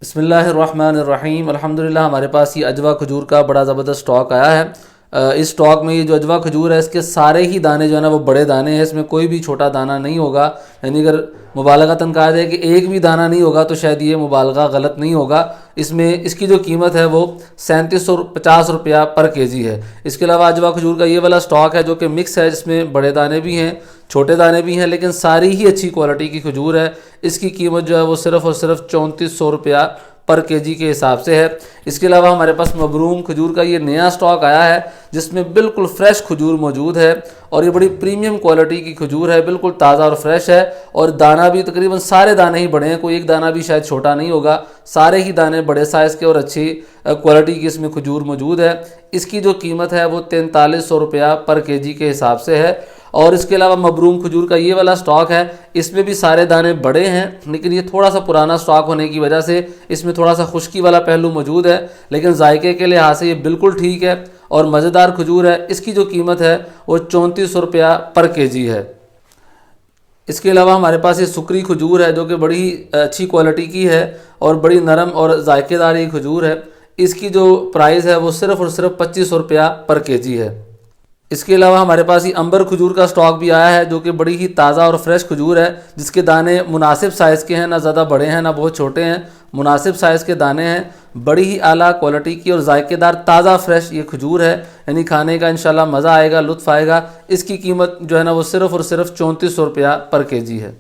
बिस्मिल्लाहिर्रहमानिर्रहीम। अल्हम्दुलिल्लाह हमारे पास ये अजवा खजूर का बड़ा ज़बरदस्त स्टॉक आया है। इस स्टॉक में ये जो अजवा खजूर है इसके सारे ही दाने जो है ना वो बड़े दाने हैं, इसमें कोई भी छोटा दाना नहीं होगा। यानी अगर मुबालगतन कहा जाए कि एक भी दाना नहीं होगा तो शायद ये मुबालगा गलत नहीं होगा। इसमें इसकी जो कीमत है वो 3750 रुपया पर केजी है। इसके अलावा अजवा खजूर का ये वाला स्टॉक है जो कि मिक्स है, जिसमें बड़े दाने भी हैं छोटे दाने भी हैं, लेकिन सारी ही अच्छी क्वालिटी की खजूर है। इसकी कीमत जो है वो सिर्फ़ और सिर्फ 3400 रुपया पर केजी के हिसाब से है। इसके अलावा हमारे पास मबरूम खजूर का ये नया स्टॉक आया है जिसमें बिल्कुल फ्रेश खजूर मौजूद है और ये बड़ी प्रीमियम क्वालिटी की खजूर है, बिल्कुल ताज़ा और फ्रेश है। और दाना भी तकरीबन सारे दाने ही बड़े हैं, कोई एक दाना भी शायद छोटा नहीं होगा। सारे ही दाने बड़े साइज़ के और अच्छी क्वालिटी की इसमें खजूर मौजूद है। इसकी जो कीमत है वो 4300 रुपया पर केजी के हिसाब से है। और इसके अलावा मबरूम खजूर का ये वाला स्टॉक है, इसमें भी सारे दाने बड़े हैं, लेकिन ये थोड़ा सा पुराना स्टॉक होने की वजह से इसमें थोड़ा सा खुश्की वाला पहलू मौजूद है, लेकिन जायके के लिहाज से ये बिल्कुल ठीक है और मज़ेदार खजूर है। इसकी जो कीमत है वो 3400 रुपया पर केजी है। इसके अलावा हमारे पास ये सुकरी खजूर है जो कि बड़ी अच्छी क्वालिटी की है और बड़ी नरम और जायकेदार ये खजूर है। इसकी जो प्राइस है वो सिर्फ़ और सिर्फ 2500 रुपया पर केजी है। इसके अलावा हमारे पास ये अंबर खजूर का स्टॉक भी आया है जो कि बड़ी ही ताज़ा और फ्रेश खजूर है, जिसके दाने मुनासिब साइज़ के हैं, ना ज़्यादा बड़े हैं ना बहुत छोटे हैं, मुनासिब साइज़ के दाने हैं। बड़ी ही आला क्वालिटी की और जायकेदार ताज़ा फ्रेश ये खजूर है, यानी खाने का इंशाल्लाह मज़ा आएगा, लुत्फ़ आएगा। इसकी कीमत जो है ना वो सिर्फ़ और सिर्फ 3400 रुपया पर केजी है।